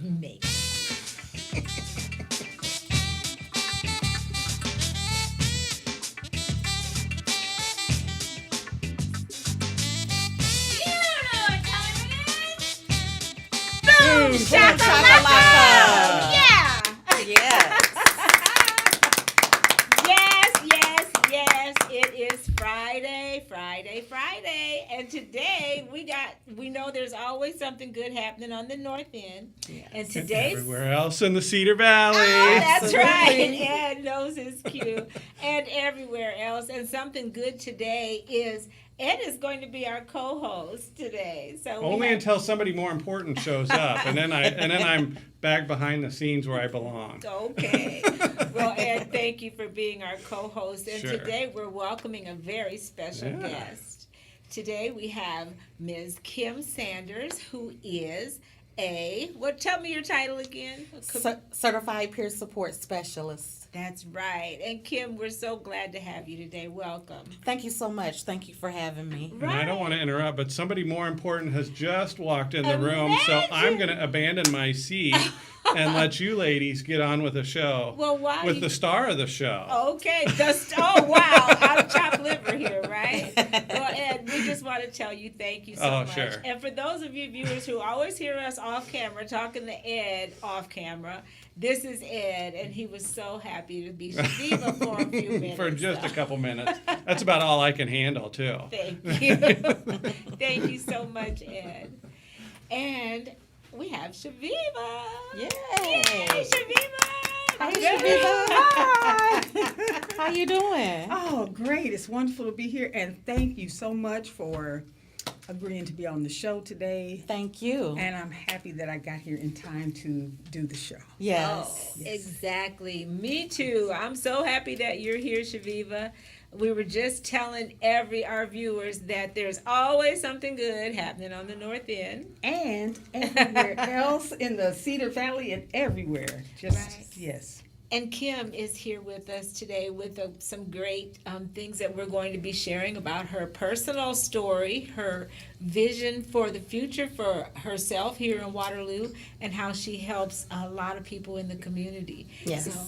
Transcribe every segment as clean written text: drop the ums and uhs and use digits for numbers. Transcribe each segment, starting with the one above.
Maybe. Boom shakalaka! Yeah! Yes. Yes, it is Friday. And today we know there's always something good happening on the North End. Yes. And today's Everywhere else in the Cedar Valley. Oh, that's Absolutely. right. Ed knows his cue. And everywhere else. And something good today is Ed is going to be our co-host today. So Only until somebody more important shows up, and then I'm back behind the scenes where I belong. Okay. Well, Ed, thank you for being our co-host. And Sure. today we're welcoming a very special Yeah. guest. Today we have Ms. Kim Sanders, who is tell me your title again. Certified Peer Support Specialist. That's right. And Kim, we're so glad to have you today. Welcome. Thank you so much. Thank you for having me. And I don't want to interrupt, but somebody more important has just walked in the room, so Imagine. I'm going to abandon my seat and let you ladies get on with the show. Well, why with you- the star of the show. Okay. Oh, wow. I'm chopped liver here, right? Well, Ed, we just want to tell you thank you so Oh, much. sure. And for those of you viewers who always hear us off camera talking to Ed off camera, this is Ed, and he was so happy to be Chaveevah for a few minutes. For just a couple minutes. That's about all I can handle, too. Thank you. Thank you so much, Ed. And we have Chaveevah. Yay. Chaveevah. Hi, Good. Chaveevah. Hi. How you doing? Oh, great. It's wonderful to be here. And thank you so much for agreeing to be on the show today. Thank you. And I'm happy that I got here in time to do the show. Yes. Oh, exactly. Me too. I'm so happy that you're here, Chaveevah. We were just telling our viewers that there's always something good happening on the North End. And everywhere else in the Cedar Valley and everywhere. Just, Right. yes. And Kim is here with us today with some great things that we're going to be sharing about her personal story, her vision for the future for herself here in Waterloo, and how she helps a lot of people in the community. Yes. So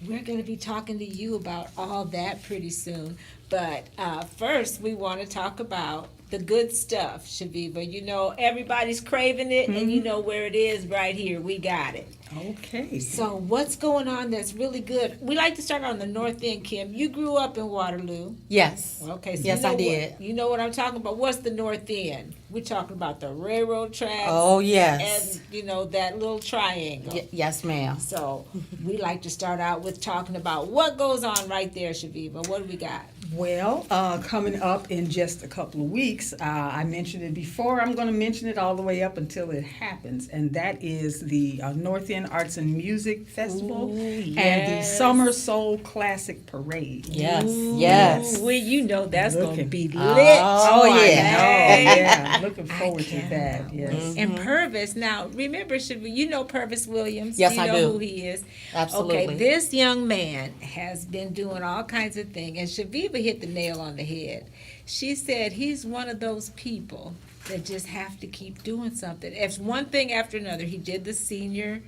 we're going to be talking to you about all that pretty soon. But first, we want to talk about the good stuff, Chaveevah. You know, everybody's craving it, and you know where it is right here. We got it. Okay. So what's going on that's really good? We like to start on the North End, Kim. You grew up in Waterloo. Yes. Okay. So Yes, you know I did. You know what I'm talking about? What's the North End? We're talking about the railroad tracks. Oh, yes. And, you know, that little triangle. Yes, ma'am. So we like to start out with talking about what goes on right there, Chaveevah. What do we got? Well, coming up in just a couple of weeks, I mentioned it before. I'm going to mention it all the way up until it happens, and that is the North End Arts and Music Festival and the yes. Summer Soul Classic Parade. Yes. Yes. Well, you know that's going to Looking- be lit. Oh, I yeah. know, yeah. Looking forward to cannot that. wait. Yes. And Purvis, now remember, you know Purvis Williams? Yes, you I know do. who he is? Absolutely. Okay, this young man has been doing all kinds of things, and Chaveevah hit the nail on the head. She said he's one of those people that just have to keep doing something. It's one thing after another. He did the senior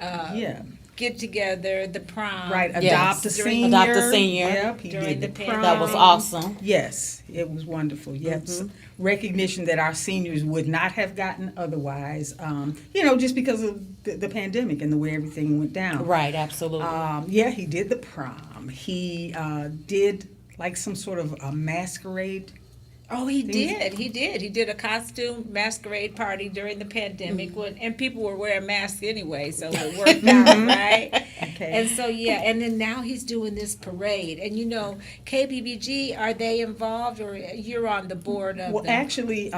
Yeah. get together, the prom. Right. Yes. Adopt a During- senior. Adopt a senior. Yep. He During did the the pandemic. prom. That was awesome. Yes, it was wonderful. Yes, recognition that our seniors would not have gotten otherwise. Just because of the pandemic and the way everything went down. Right, absolutely. Yeah, he did the prom. He did like some sort of a masquerade. Oh, he did. He did a costume masquerade party during the pandemic, and people were wearing masks anyway, so it worked out, right? Okay. And so, yeah, and then now he's doing this parade. And, you know, KBBG, are they involved, or you're on the board of Well, them? actually,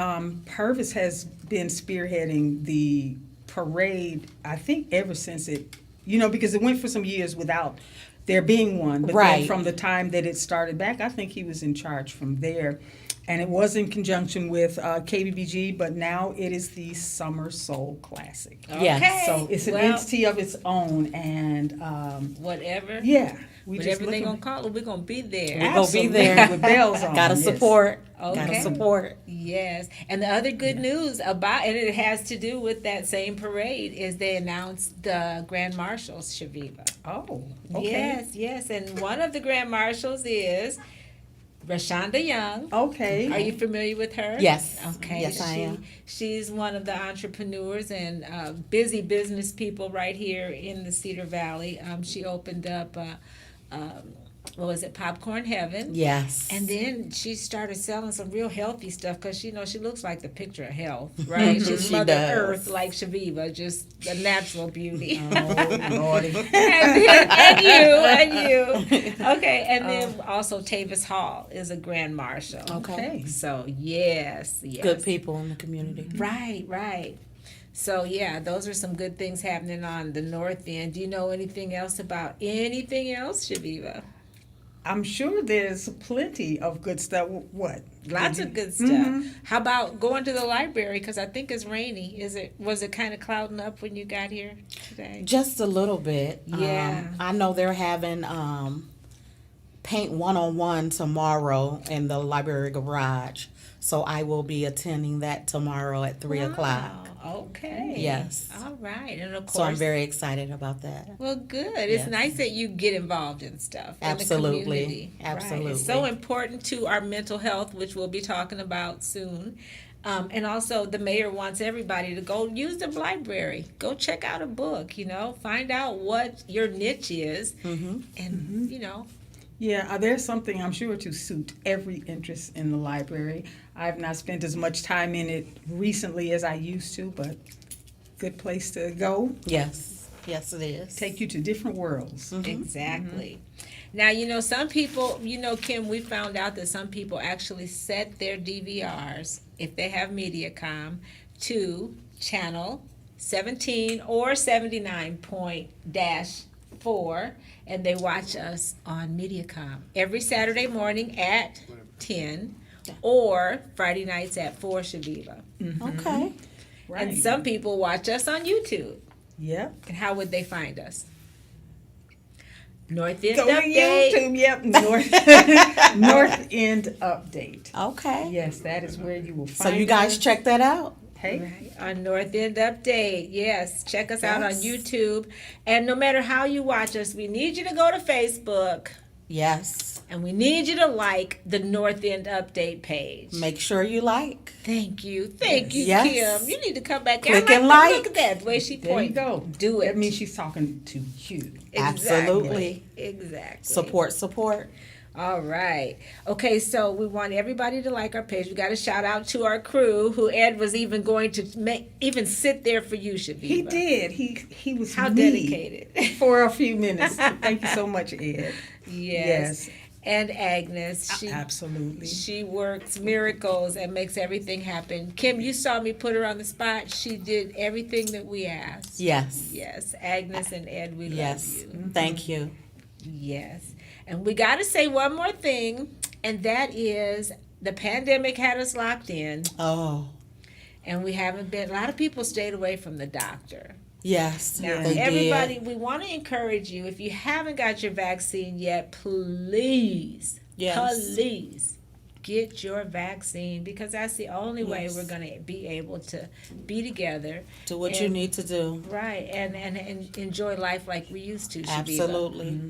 Purvis has been spearheading the parade, I think, ever since it, because it went for some years without there being one. But Right. then from the time that it started back, I think he was in charge from there. And it was in conjunction with KBBG, but now it is the Summer Soul Classic. Yes. Okay. So it's an Well, entity of its own, and whatever. yeah, we just Whatever they looking- gonna call it, we're gonna be there. We're gonna be there. Absolutely, with bells on. Gotta yes. support. Okay. Gotta support. Yes, and the other good news about, and it has to do with that same parade, is they announced the Grand Marshals, Chaveevah. Oh, okay. Yes, and one of the Grand Marshals is Reshonda Young. Okay. Are you familiar with her? Yes. Okay. Yes, I am. She's one of the entrepreneurs and busy business people right here in the Cedar Valley. She opened up, what was it, Popcorn Heaven. Yes. And then she started selling some real healthy stuff because she looks like the picture of health, right? She's She Mother does. Earth like Chaveevah, just the natural beauty. Oh, Lordy. and you. Okay, and then also Tavis Hall is a Grand Marshal. Okay. So yes. Good people in the community. Right. So yeah, those are some good things happening on the north end. Do you know anything else about anything else, Chaveevah? I'm sure there's plenty of good stuff. What? Lots of good stuff. How about going to the library? Because I think it's rainy. Was it kind of clouding up when you got here today? Just a little bit. Yeah. I know they're having paint 101 tomorrow in the library garage. So I will be attending that tomorrow at 3 o'clock. Wow, okay. Yes. All right, and of course. So I'm very excited about that. Well, good. It's Yes. nice that you get involved in stuff. Absolutely. In the community. Absolutely. Right. It's so important to our mental health, which we'll be talking about soon. And also, the mayor wants everybody to go use the library. Go check out a book, find out what your niche is. And, Yeah, there's something I'm sure to suit every interest in the library. I've not spent as much time in it recently as I used to, but good place to go. Yes. Yes, it is. Take you to different worlds. Exactly. Now, some people, Kim, we found out that some people actually set their DVRs, if they have MediaCom, to channel 17 or 79.4, and they watch us on MediaCom every Saturday morning at 10 or Friday nights at 4, Chaveevah. Okay. Right. And some people watch us on YouTube. Yep. And how would they find us? North End Go to Update. YouTube. Yep. North End Update. Okay. Yes, that is where you will So find you guys us. check that out. Hey. Right, on North End Update. Yes, check us out on Yes. YouTube. And no matter how you watch us, we need you to go to Facebook Yes. and we need you to like the North End Update page. Make sure you like. Thank you. Thank you, Yes. Kim. You need to come back. Click I and like like. Look at that, the way she There you points. go. Do it. That means she's talking to you. Absolutely. Exactly. Support. All right. Okay, so we want everybody to like our page. We got to shout out to our crew, who Ed was even going to even sit there for you, Chaveevah. He did. He was How me dedicated. for a few minutes. Thank you so much, Ed. Yes. And Agnes, Absolutely. she works miracles and makes everything happen. Kim, you saw me put her on the spot. She did everything that we asked. Yes. Yes, Agnes and Ed, we Yes. love you. Thank you. Yes. And we got to say one more thing, and that is the pandemic had us locked in, Oh. and we haven't been, a lot of people stayed away from the doctor. Yes. Now, They everybody, did. we want to encourage you, if you haven't got your vaccine yet, please, please get your vaccine, because that's the only way Yes. we're going to be able to be together. Do what you and- need to do. Right, and enjoy life like we used to, Chaveevah. Absolutely.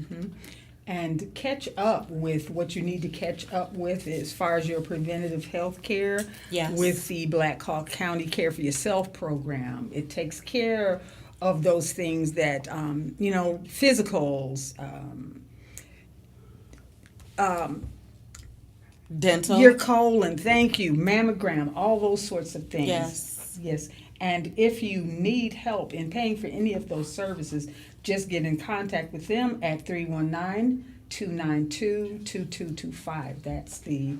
And catch up with what you need to catch up with as far as your preventative health care Yes. with the Black Hawk County Care for Yourself program. It takes care of those things that, physicals, Dental. your colon, thank you, mammogram, all those sorts of things. Yes. Yes. And if you need help in paying for any of those services, just get in contact with them at 319-292-2225. That's the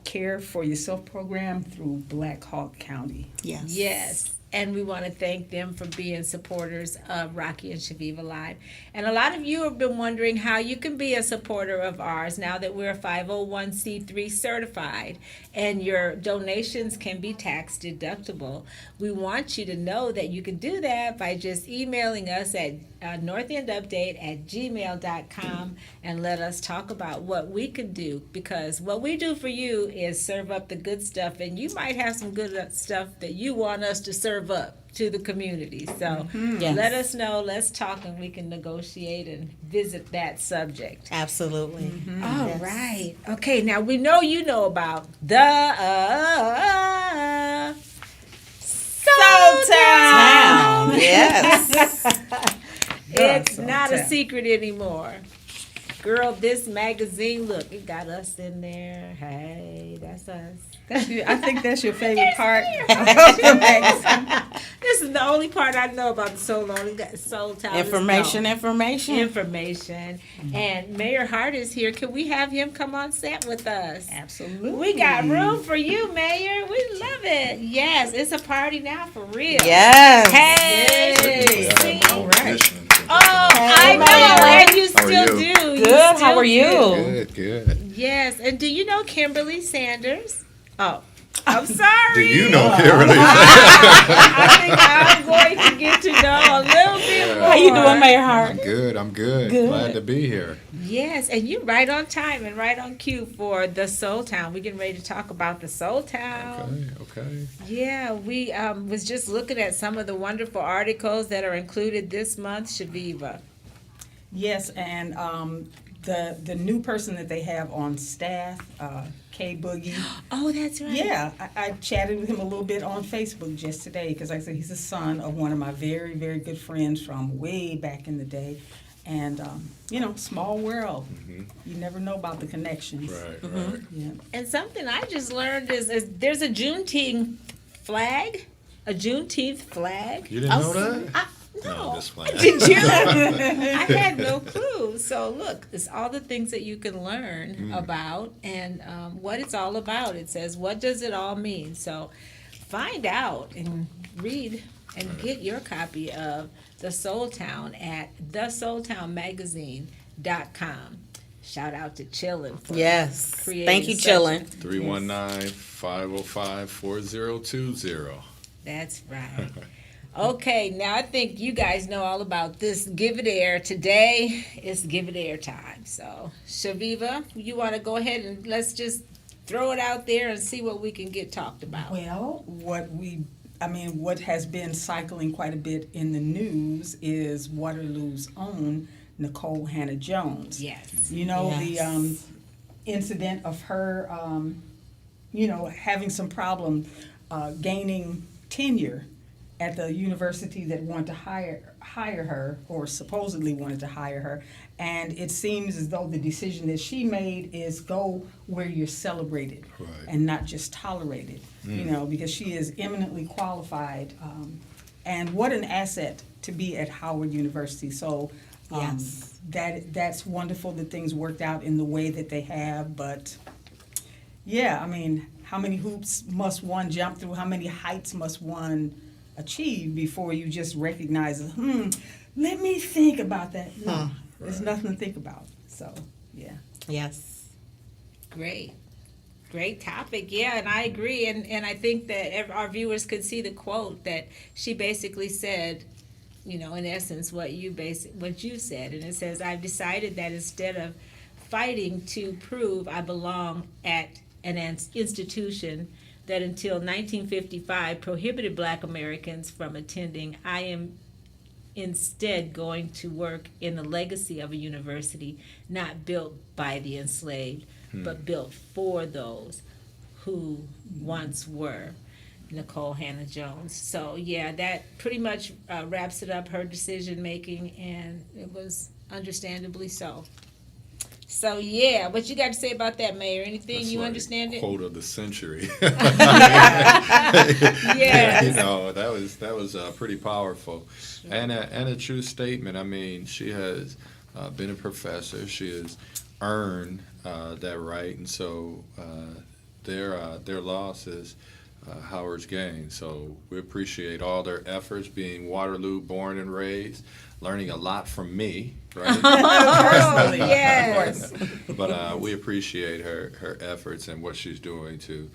Care for Yourself program through Black Hawk County. Yes. Yes. And we want to thank them for being supporters of Rocki and Chaveevah Live. And a lot of you have been wondering how you can be a supporter of ours now that we're 501c3 certified and your donations can be tax deductible. We want you to know that you can do that by just emailing us at northendupdate@gmail.com and let us talk about what we can do, because what we do for you is serve up the good stuff, and you might have some good stuff that you want us to serve up to the community. So Yes. let us know, let's talk, and we can negotiate and visit that subject. Absolutely. All Yes. right. Okay, now we know you know about the Soul Town. Yes. It's Soul not a Town. secret anymore. Girl, this magazine, look, it got us in there. Hey, that's us. I think that's your favorite part of the magazine. This is the only part I know about the Soul Town. Information. Information. And Mayor Hart is here. Can we have him come on set with us? Absolutely. We got room for you, Mayor. We love it. Yes, it's a party now for real. Yes. Hey. Hey. See? All right. Oh, I know, Mayor. and you How are still you? do. You Good. How still are you? do. Good. Yes, and do you know Kimberly Sanders? Oh, I'm sorry. Do you know Kimberly? I think I'm going to get to know a little bit more. How you doing, Mayor Hart? I'm good. Good. Glad to be here. Yes, and you're right on time and right on cue for the Soul Town. We're getting ready to talk about the Soul Town. Okay. Yeah, we was just looking at some of the wonderful articles that are included this month, Chaveevah. Yes, and the new person that they have on staff, K Boogie. Oh, that's right. Yeah, I chatted with him a little bit on Facebook just today because, like I said, he's the son of one of my very, very good friends from way back in the day. And, small world. You never know about the connections. Right. Yeah. And something I just learned is there's a Juneteenth flag. A Juneteenth flag. You didn't know that? No. Just playing. Did you? I had no clue. So look, it's all the things that you can learn about and what it's all about. It says, what does it all mean? So find out and read and get your copy of The Soul Town at thesoultownmagazine.com. Shout out to Chillin' for Yes. creating Thank you, such a- Chillin'. 319-505-4020. That's right. Okay, now I think you guys know all about this Give It Air. Today is Give It Air time. So, Chaveevah, you want to go ahead and let's just throw it out there and see what we can get talked about. Well, what has been cycling quite a bit in the news is Waterloo's own Nicole Hannah-Jones. Yes. You know, Yes. the incident of her, having some problem gaining tenure at the university that wanted to hire her, or supposedly wanted to hire her. And it seems as though the decision that she made is go where you're celebrated Right. and not just tolerated, because she is eminently qualified. And what an asset to be at Howard University. So Yes. that's wonderful that things worked out in the way that they have. But yeah, I mean, how many hoops must one jump through? How many heights must one achieve before you just recognize, let me think about that? No, there's nothing to think about. So, yeah. Yes. Great. Great topic. Yeah, and I agree. And I think that our viewers could see the quote that she basically said, in essence, what you said. And it says, I've decided that instead of fighting to prove I belong at an institution that until 1955 prohibited Black Americans from attending, I am instead going to work in the legacy of a university not built by the enslaved, but built for those who once were. Nicole Hannah-Jones. So yeah, that pretty much wraps it up, her decision making, and it was understandably so. So yeah, what you got to say about that, Mayor? Anything That's you like understand it? Quote of the century. Yes. That was pretty powerful, and a true statement. I mean, she has been a professor. She has earned that right, and so their loss is Howard's Gain. So we appreciate all their efforts, being Waterloo born and raised, learning a lot from me, right? Oh, yes. But we appreciate her efforts and what she's doing to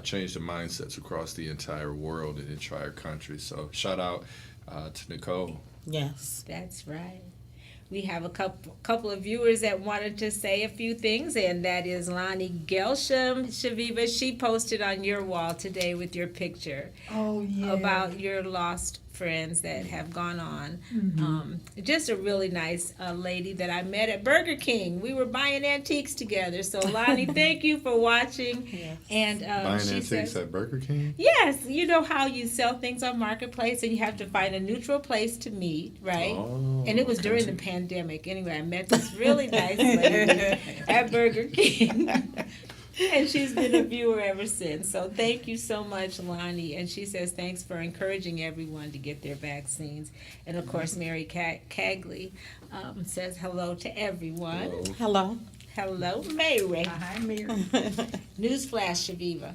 change the mindsets across the entire world and the entire country. So shout out to Nicole. Yes. That's right. We have a couple of viewers that wanted to say a few things, and that is Lonnie Gelsham. Chaveevah, she posted on your wall today with your picture Oh, yeah. about your lost friends that have gone on. Just a really nice lady that I met at Burger King. We were buying antiques together. So Lonnie, thank you for watching. Yes. And Buying she antiques says, at Burger King? yes, you know how you sell things on Marketplace and you have to find a neutral place to meet, right? Oh, And it was okay. during the pandemic. Anyway, I met this really nice lady at Burger King. And she's been a viewer ever since. So thank you so much, Lonnie. And she says thanks for encouraging everyone to get their vaccines. And of course, Mary Cagley says hello to everyone. Hello. Hello. Hello, Mary. Hi, Mary. Newsflash, Shaveevah.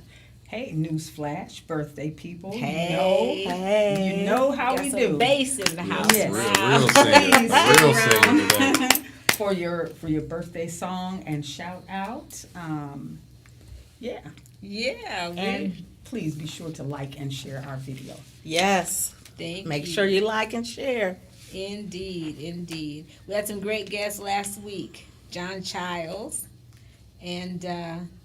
Hey, newsflash, birthday people. Hey. Hey. You know how Got we some do. bass in the house. Yes. Real singer today. For your birthday song and shout out. Yeah. Yeah, And please be sure to like and share our video. Yes. thank Make you. sure you like and share. Indeed, indeed. We had some great guests last week. John Childs. And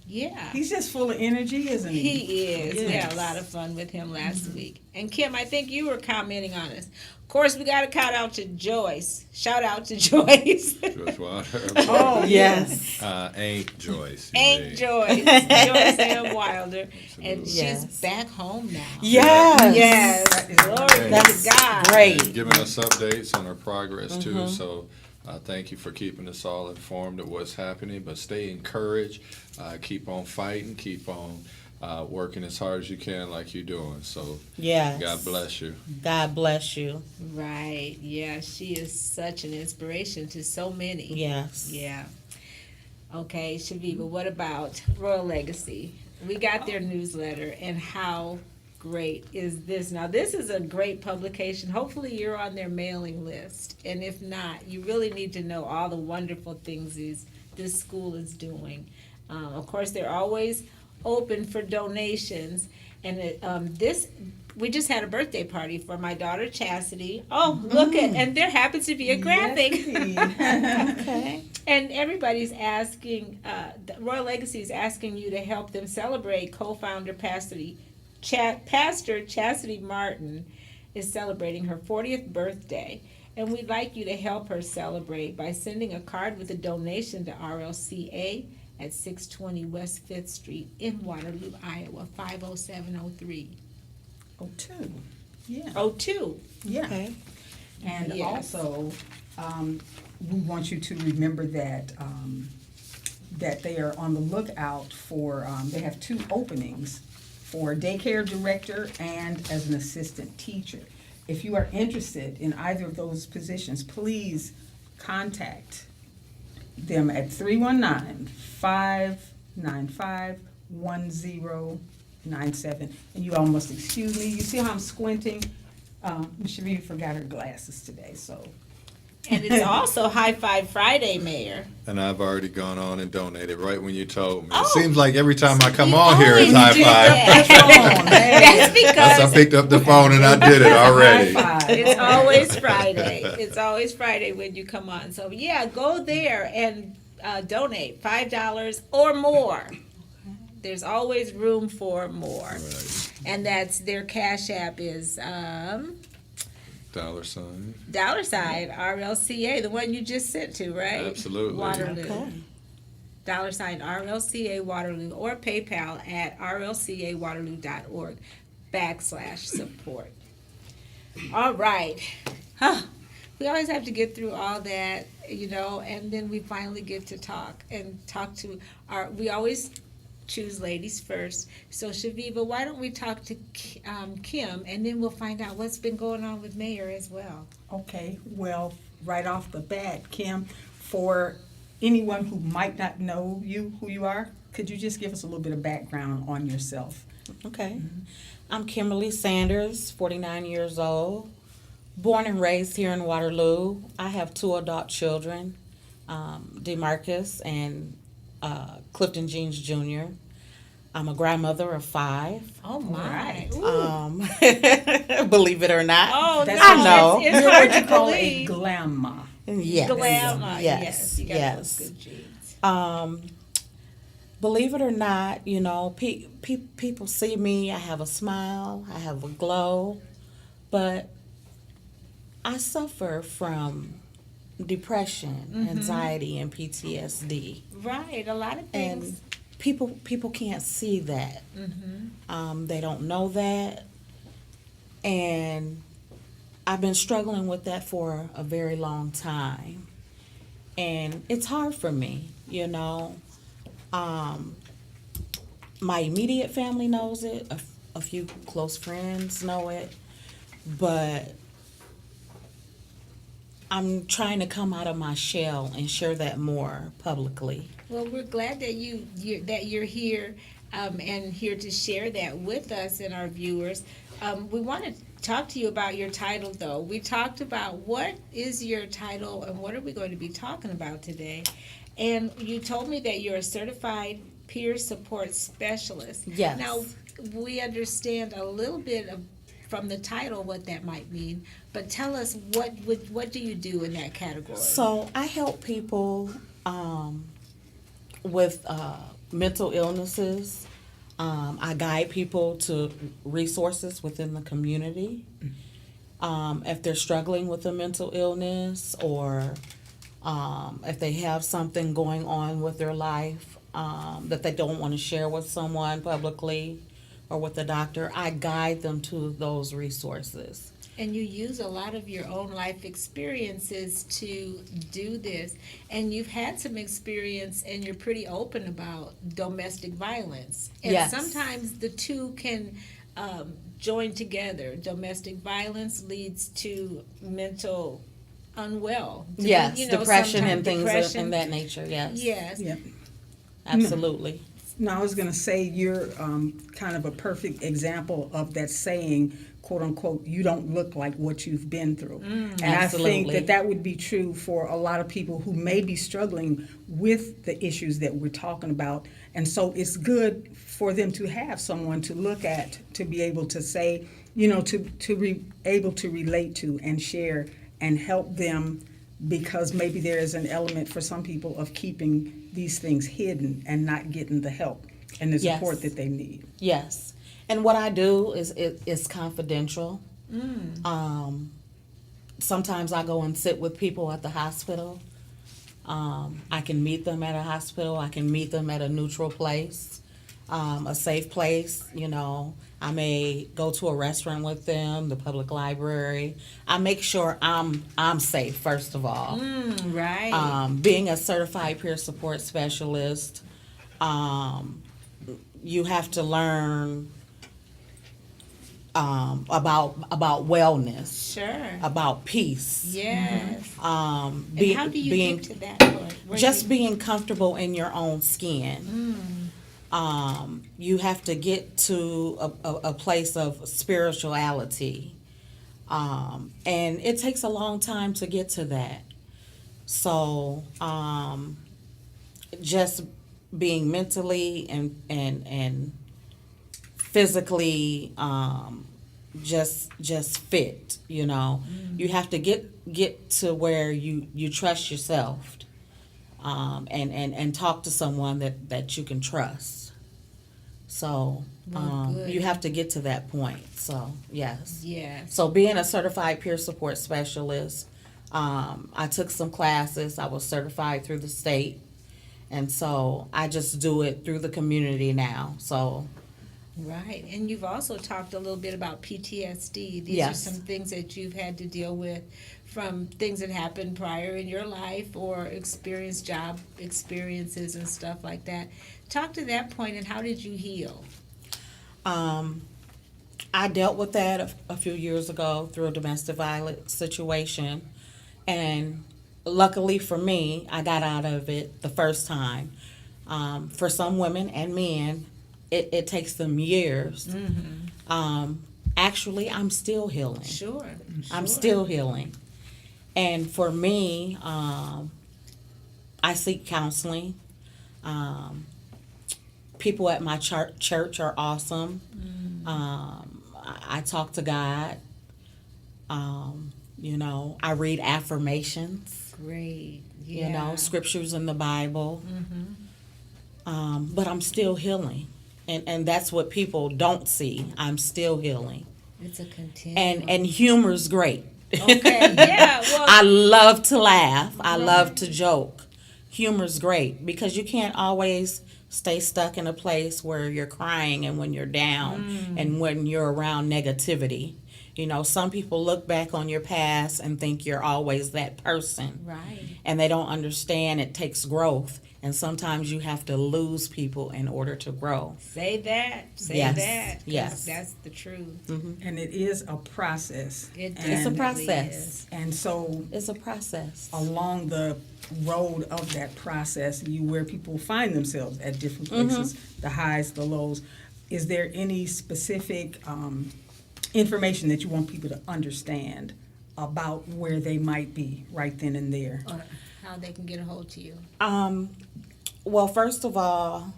yeah. He's just full of energy, isn't he? He is. We had a Yes. lot of fun with him last week. And Kim, I think you were commenting on us. Of course, we got to shout out to Joyce. Shout out to Joyce. Joyce Wilder. Oh, Yes. Ain't Joyce. you Ain't mean. Joyce. Joyce M. Wilder. And Absolutely. she's Yes. back home now. Yes. Yes. That is Glory be That's to God. great. And giving us updates on our progress too. So thank you for keeping us all informed of what's happening. But stay encouraged. Keep on fighting. Keep on working as hard as you can, like you're doing. So Yes. God bless you. God bless you. Right. Yeah, she is such an inspiration to so many. Yes. Yeah. Okay, Chaveevah, what about Royal Legacy? We got their newsletter, and how great is this? Now, this is a great publication. Hopefully, you're on their mailing list. And if not, you really need to know all the wonderful things this school is doing. Of course, they're always open for donations. And we just had a birthday party for my daughter Chastity. Oh, look at, and there happens to be a graphic. Yes, Okay. And everybody's asking, Royal Legacy is asking you to help them celebrate co-founder Pastor Chastity Martin is celebrating her 40th birthday. And we'd like you to help her celebrate by sending a card with a donation to RLCA at 620 West 5th Street in Waterloo, Iowa, 50703. Oh, two. Yeah. 02. Yeah. Okay. And Yes. also, we want you to remember that that they are on the lookout for. They have two openings for daycare director and as an assistant teacher. If you are interested in either of those positions, please contact them at 319-595-1097. And you all must excuse me. You see how I'm squinting? Ms. Chaveevah forgot her glasses today, so. And it's also High Five Friday, Mayor. And I've already gone on and donated right when you told me. Oh. It seems like every time I come You on here, it's always high do five. that. That's because I picked up the phone and I did it already. High five. it's always Friday. It's always Friday when you come on. So yeah, go there and donate $5 or more. There's always room for more. Right. And that's their Cash App is $sign. $RLCA, the one you just sent to, right? Absolutely. Waterloo. Okay. $RLCA Waterloo, or PayPal at rlcawaterloo.org/support. All right. We always have to get through all that, and then we finally get to talk to we always choose ladies first. So Chaveevah, why don't we talk to Kim, and then we'll find out what's been going on with Mayor as well. Okay, well, right off the bat, Kim, for anyone who might not know you, who you are, could you just give us a little bit of background on yourself Okay. I'm Kimberly Sanders, 49 years old, born and raised here in Waterloo. I have 2 adult children, DeMarcus and Clifton Jeans Jr. I'm a grandmother of 5. Oh my! Right. Ooh. Believe it or not. Oh, That's no, I know. It's You're hard what you to call a believe. glamour. Yes. Glamour. Yes. You got Yes. those good genes. Believe it or not, you know, people see me. I have a smile. I have a glow, but I suffer from depression, anxiety, and PTSD. Right. A lot of And things. people can't see that. They don't know that, and I've been struggling with that for a very long time, and it's hard for me, you know. My immediate family knows it. A few close friends know it, but I'm trying to come out of my shell and share that more publicly. Well, we're glad that you're here and here to share that with us and our viewers. We want to talk to you about your title, though. We talked about what is your title and what are we going to be talking about today. And you told me that you're a certified peer support specialist. Yes. Now, we understand a little bit from the title what that might mean, but tell us what do you do in that category? So I help people with mental illnesses. I guide people to resources within the community. If they're struggling with a mental illness or if they have something going on with their life that they don't want to share with someone publicly or with the doctor, I guide them to those resources. And you use a lot of your own life experiences to do this. And you've had some experience and you're pretty open about domestic violence. And Yes. sometimes the two can join together. Domestic violence leads to mental unwell. Yes, depression and sometimes things depression. of that nature, yes. Yes. Yeah. Absolutely. No, I was going to say you're kind of a perfect example of that saying, quote unquote, you don't look like what you've been through. And I think Absolutely. that would be true for a lot of people who may be struggling with the issues that we're talking about. And so it's good for them to have someone to look at, to be able to say, you know, able to relate to and share and help them, because maybe there is an element for some people of keeping these things hidden and not getting the help and the Yes. support that they need. Yes. And what I do is confidential. Sometimes I go and sit with people at the hospital. I can meet them at a hospital. I can meet them at a neutral place, a safe place. You know, I may go to a restaurant with them, the public library. I make sure I'm safe, first of all. Right. Being a certified peer support specialist, you have to learn about wellness, Sure. about peace. Yes. Um, And how do you get to that point? Where just you- being comfortable in your own skin. You have to get to a place of spirituality. And it takes a long time to get to that. So, just being mentally and physically just fit, you know. You have to get to where you trust yourself, and talk to someone that you can trust. So good. you have to get to that point. So yes. Yes. So being a certified peer support specialist, I took some classes. I was certified through the state, and so I just do it through the community now. So Right, and you've also talked a little bit about PTSD. These Yes. are some things that you've had to deal with from things that happened prior in your life or job experiences and stuff like that. Talk to that point and how did you heal? I dealt with that a few years ago through a domestic violence situation, and luckily for me, I got out of it the first time. For some women and men, it takes them years. Actually, I'm still healing. Sure. I'm sure. still healing. And for me, I seek counseling. People at my church are awesome. I talk to God. I read affirmations, Great. Yeah. scriptures in the Bible. But I'm still healing. And that's what people don't see. I'm still healing. It's a continuum. And humor's great. Okay. Yeah. Well. I love to laugh. I love to joke. Humor's great because you can't always stay stuck in a place where you're crying and when you're down and when you're around negativity. Some people look back on your past and think you're always that person. Right. And they don't understand it takes growth. And sometimes you have to lose people in order to grow. Say that. Say Yes. that. 'Cause Yes. That's the truth. And it is a process. It It's a definitely process. is. And so It's a process. along the road of that process, where people find themselves at different places, the highs, the lows. Is there any specific information that you want people to understand about where they might be right then and there? Or how they can get a hold to you. Well, first of all,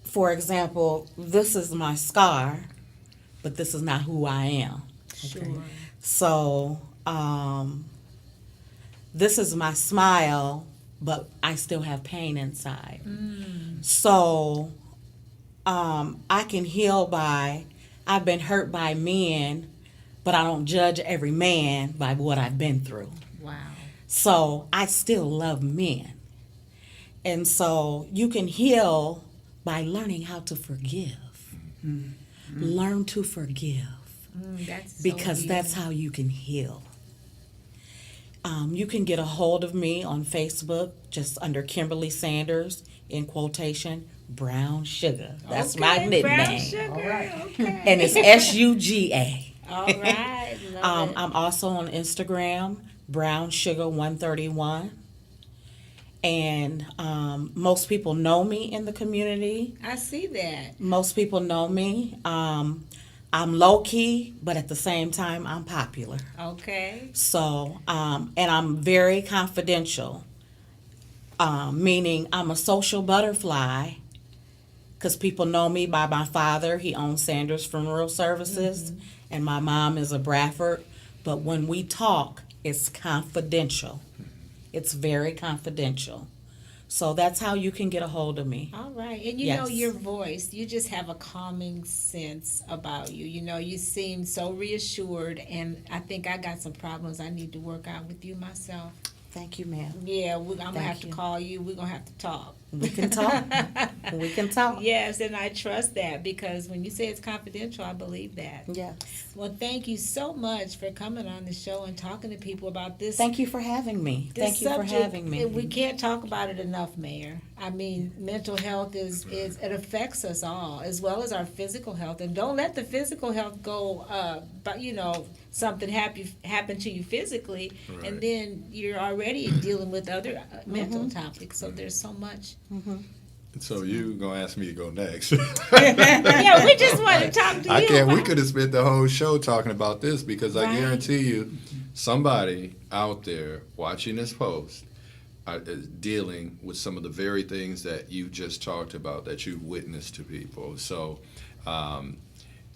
for example, this is my scar, but this is not who I am. Sure. So, this is my smile, but I still have pain inside. So, I can heal I've been hurt by men, but I don't judge every man by what I've been through. Wow. So I still love men. And so you can heal by learning how to forgive. Learn to forgive That's so because that's easy. how you can heal. You can get a hold of me on Facebook just under Kimberly Sanders, in quotation, Brown Sugar. That's my Okay, nickname. Brown sugar. Okay. And it's SUGA. All right. Love it. I'm also on Instagram, Brown Sugar 131. And most people know me in the community. I see that. Most people know me. I'm low key, but at the same time, I'm popular. Okay. So, and I'm very confidential, meaning I'm a social butterfly because people know me by my father. He owns Sanders Funeral Services, and my mom is a Bradford. But when we talk, it's confidential. It's very confidential. So that's how you can get a hold of me. All right. And you know Yes. your voice, you just have a calming sense about you. You seem so reassured, and I think I got some problems I need to work out with you myself. Thank you, ma'am. Yeah, I'm going to Thank have to you. call you. We're going to have to talk. We can talk. We can talk. Yes, and I trust that because when you say it's confidential, I believe that. Yes. Well, thank you so much for coming on the show and talking to people about this. Thank you for having me. This Thank you for subject, having me. We can't talk about it enough, Mayor. I mean, mental health is it affects us all, as well as our physical health. And don't let the physical health go, but something happen to you physically, Right. and then you're already dealing with other mental topics. So there's so much. So you gonna ask me to go next? Yeah, we just want to talk to you. I can't. We about- could have spent the whole show talking about this because I Right. guarantee you, somebody out there watching this post is dealing with some of the very things that you just talked about that you've witnessed to people. So.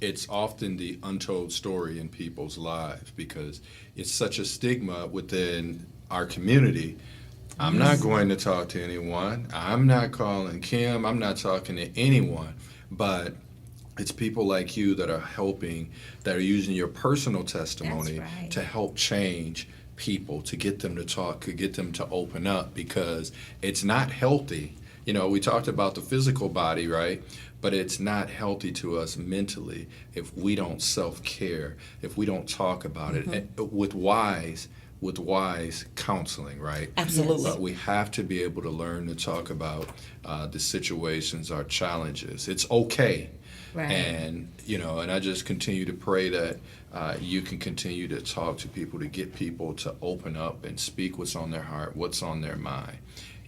It's often the untold story in people's lives because it's such a stigma within our community. I'm not going to talk to anyone. I'm not calling Kim. I'm not talking to anyone. But it's people like you that are helping, that are using your personal testimony That's right. to help change people, to get them to talk, to get them to open up because it's not healthy. We talked about the physical body, right? But it's not healthy to us mentally if we don't self-care, if we don't talk about it with wise counseling, right? Absolutely. But we have to be able to learn to talk about the situations, our challenges. It's okay. Right. And I just continue to pray that you can continue to talk to people, to get people to open up and speak what's on their heart, what's on their mind.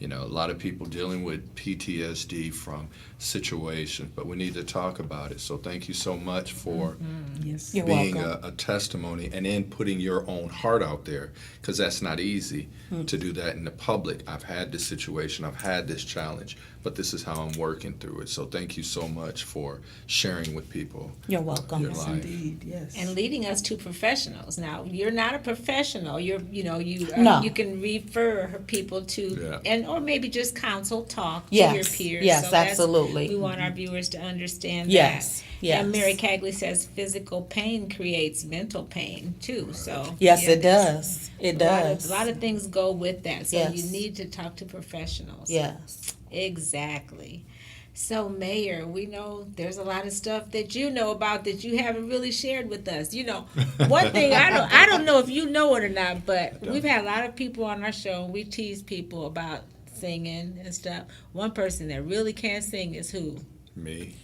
You know, a lot of people dealing with PTSD from situations, but we need to talk about it. So thank you so much for Yes. You're being welcome. a testimony and then putting your own heart out there, because that's not easy to do that in the public. I've had this situation, I've had this challenge, but this is how I'm working through it. So thank you so much for sharing with people You're welcome. your Yes, life. indeed. Yes. And leading us to professionals. Now, you're not a professional. You No. you can refer people to Yeah. or maybe just counsel, talk to Yes. your peers. Yes, So that's- absolutely. We want our viewers to understand Yes. that. Yes. And Mary Cagley says physical pain creates mental pain too. So Yes, yeah, it does. It does. A lot of things go with that. So Yes. you need to talk to professionals. Yes. Exactly. So, Mayor, we know there's a lot of stuff that you know about that you haven't really shared with us. You know, one thing I don't know if you know it or not, but we've had a lot of people on our show, and we tease people about singing and stuff. One person that really can't sing is who? Me.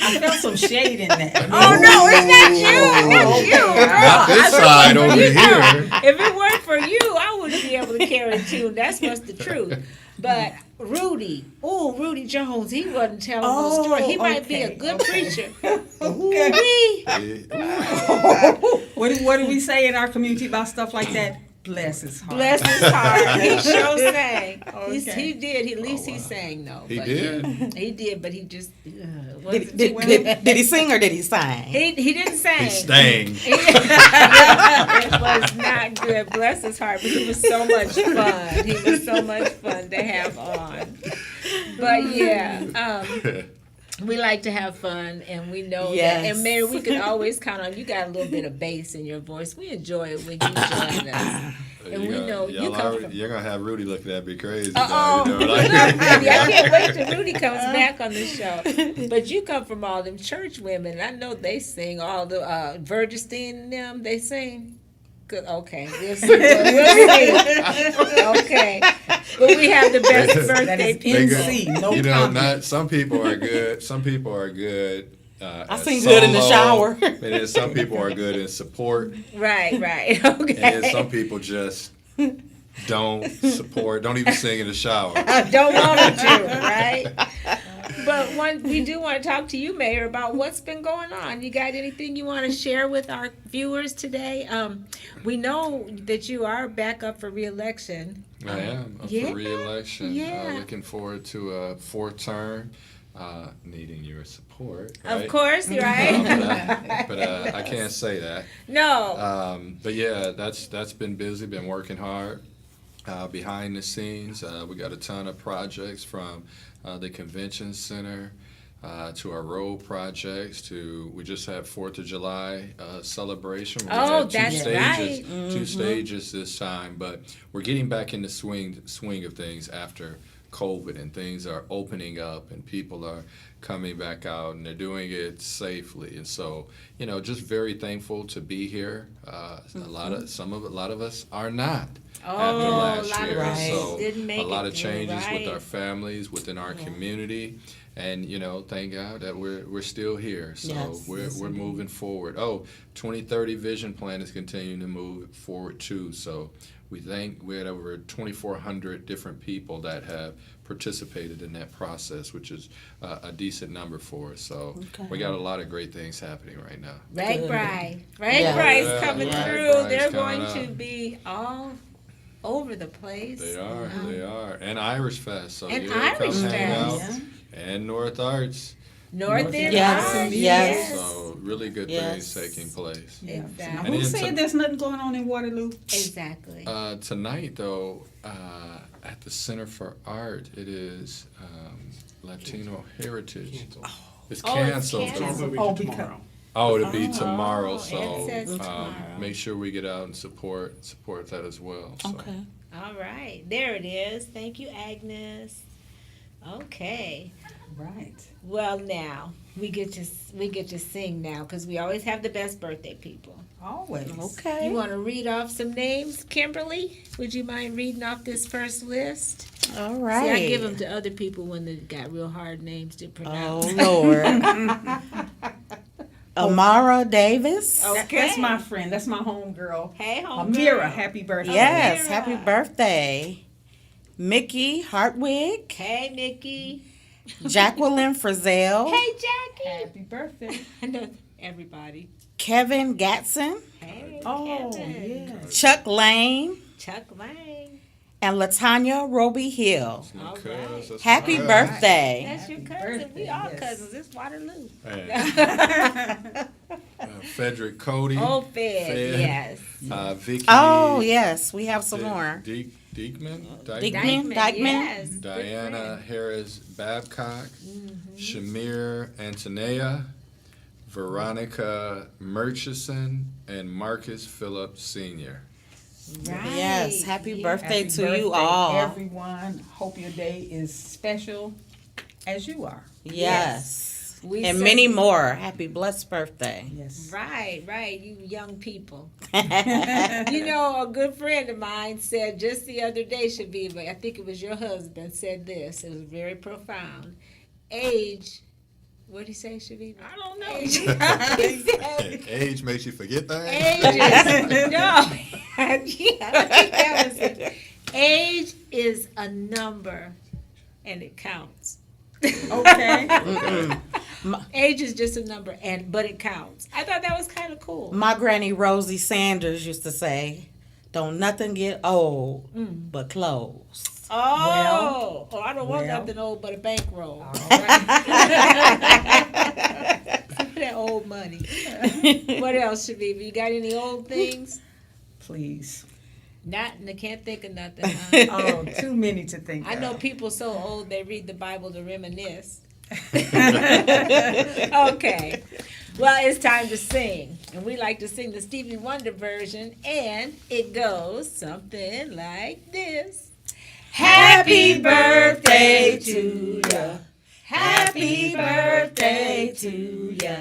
I felt some shade in that. Oh no, it's not you. Not you, girl. Not this side over here. If it weren't for you, I wouldn't be able to carry a tune. That's what's the truth. But Rudy Jones, he wasn't telling the story. He might be a good preacher. Ooh-wee. What do we say in our community about stuff like that? Bless his heart. Bless his heart. He sure sang. Okay. He did. At least he sang, though. He But did? He did, but he just Did he sing or did he sing? he didn't sing. He's staying. It was not good. Bless his heart, but he was so much fun. He was so much fun to have on. But yeah, we like to have fun, and we know Yes. that. And Mary, we can always count on you. Got a little bit of bass in your voice. We enjoy it when you join us. And we know you come from. You're gonna have Rudy looking at me crazy. Uh-oh. Now, you know, like, Rudy, I can't wait till Rudy comes back on the show. But you come from all them church women. I know they sing all the Virgistine and them. They sing. Good. Okay. We'll see. Okay. But we have the best That birthday is people. NC. No you know, comment. not some people are good. Some people are good. I at sing good in the solo, shower. And then some people are good in support. Right. And then some Okay. people just don't support, don't even sing in the shower. Don't want them to, right? But we do want to talk to you, Mayor, about what's been going on. You got anything you want to share with our viewers today? We know that you are back up for re-election. I am up yeah, for re-election. yeah. Looking forward to a fourth term. Needing your support. Right? Of course, right? But I can't say that. No. But yeah, that's been busy. Been working hard behind the scenes. We got a ton of projects from the convention center to our road projects. We just had 4th of July celebration. We Oh, had that's right. Two stages this time, but we're getting back in the swing of things after COVID, and things are opening up and people are coming back out and they're doing it safely. And so, you know, just very thankful to be here. A lot of us are not after Oh, last a lot of year. us So didn't make a lot it of through, changes with right. our families, within our community. And, you know, thank God that we're still here. So Yes. we're moving forward. 2030 vision plan is continuing to move forward too. So we had over 2,400 different people that have participated in that process, which is a decent number for us. So we got a lot of great things happening right now. Rag Good. Bri. Yeah. Bry's coming Rag through. Bri's They're coming going to up. be all over the place. They are. And Irish Fest. So And yeah, Irish come hang out. Fest. And North Arts. North End Yes, Arts, yes. So really good Yes. things taking place. Yeah. Exactly. Now, And who then said there's nothing going on in Waterloo? Exactly. Tonight, though, at the Center for Art, it is Latino Heritage. It's Oh, it's canceled. canceled. Oh, because It'll be tomorrow. it So says tomorrow. make sure we get out and support that as well. So. Okay. All right. There it is. Thank you, Agnes. Okay. right. Well, now we get to sing now because we always have the best birthday people. Always. Okay. You want to read off some names, Kimberly? Would you mind reading off this first list? All See, right. I give them to other people when they got real hard names to pronounce. Oh Lord. Amara Davis. Okay. That's my friend. That's my home girl. Hey, home Amira, girl. happy birthday. Yes, Amira. happy birthday. Mickey Hartwig. Hey, Nikki. Jacqueline Frizzell. Hey, Jackie. Happy birthday. I know everybody. Kevin Gatson. Hey, Oh, Kevin. yes. Chuck Lane. Chuck Lane. And Latanya Roby Hill. That's my All cuz, right. that's my Happy cuz. birthday. That's your Happy cousin. birthday, We all yes. cousins. It's Waterloo. Hey. Frederick Cody. Oh, Fed. Yes. Vicky. Oh, yes, we have some Di- more. Diekman. Dykeman. Yes. Good Diana friend. Harris Babcock. Mm-hmm. Shamir Antonea. Veronica Murchison. And Marcus Phillip Sr. Right. Yes, happy Yeah. birthday Happy to birthday, you all. everyone. Hope your day is special as you are. Yes. We And say- many more. Happy blessed birthday. Yes. Right, you young people. You know, a good friend of mine said just the other day, Chaveevah, I think it was your husband, said this. It was very profound. Age, what did he say, Chaveevah? I don't know. Age, he said, Age makes you forget things. age is, no, yeah, I think that was it. Age is a number, and it counts. Okay. Age is just a number, but it counts. I thought that was kind of cool. My granny Rosie Sanders used to say, "Don't nothing get old but clothes." Oh, I don't want well. nothing old but a bankroll. All right. That old money. What else, Chaveevah? You got any old things? Please. I can't think of nothing. Huh? Oh, too many to think I know of. people so old they read the Bible to reminisce. Okay. Well, it's time to sing. And we like to sing the Stevie Wonder version. And it goes something like this. Happy birthday to ya. Happy birthday to ya.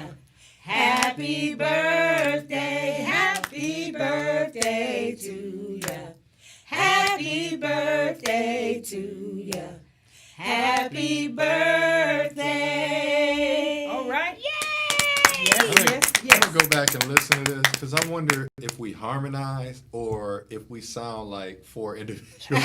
Happy birthday, happy birthday to ya. Happy birthday to ya. Happy birthday. All right. Yay! Yes, I'm yes. gonna go back and listen to this because I wonder if we harmonize or if we sound like four individuals.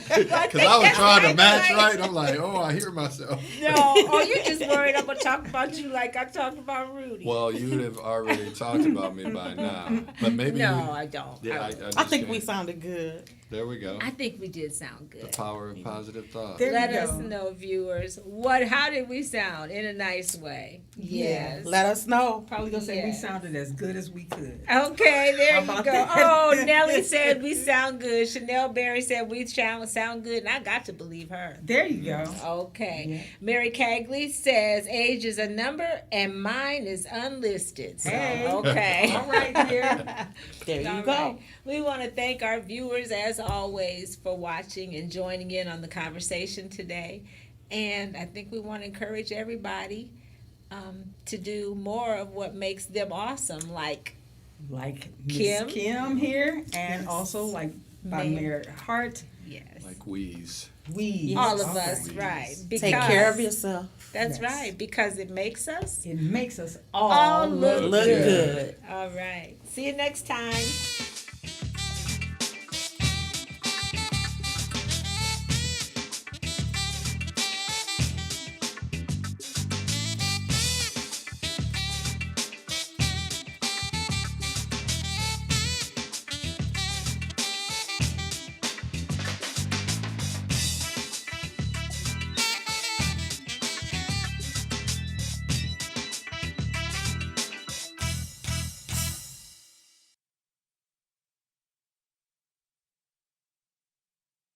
Because I was trying to match right. I'm like, oh, I hear myself. No, oh, you just worried I'm gonna talk about you like I talked about Rudy. Well, you'd have already talked about me by now, but maybe. No, I don't. Yeah, I I don't. I think just we can't. sounded good. There we go. I think we did sound The good. power of positive thought. There Let you us go. know, viewers. How did we sound in a nice way? Yes. Let us know. Probably gonna say we Yes. sounded as good as we could. Okay, there How you about go. that? Oh, Nellie said we sound good. Chanel Berry said we sound good, and I got to believe her. There you go. Okay. Yeah. Mary Cagley says age is a number and mine is unlisted. So, Hey. okay. All right, dear. There you All go. right. We want to thank our viewers, as always, for watching and joining in on the conversation today. And I think we want to encourage everybody to do more of what makes them awesome, like Like Kim. Miss Kim here, and Yes. also like by Mayor. Mayor Hart. yes, Like wheeze. We all of Okay. us, right? Take care of yourself. That's Yes. right, because it makes us It makes us all all look Look good. good. All right. See you next time.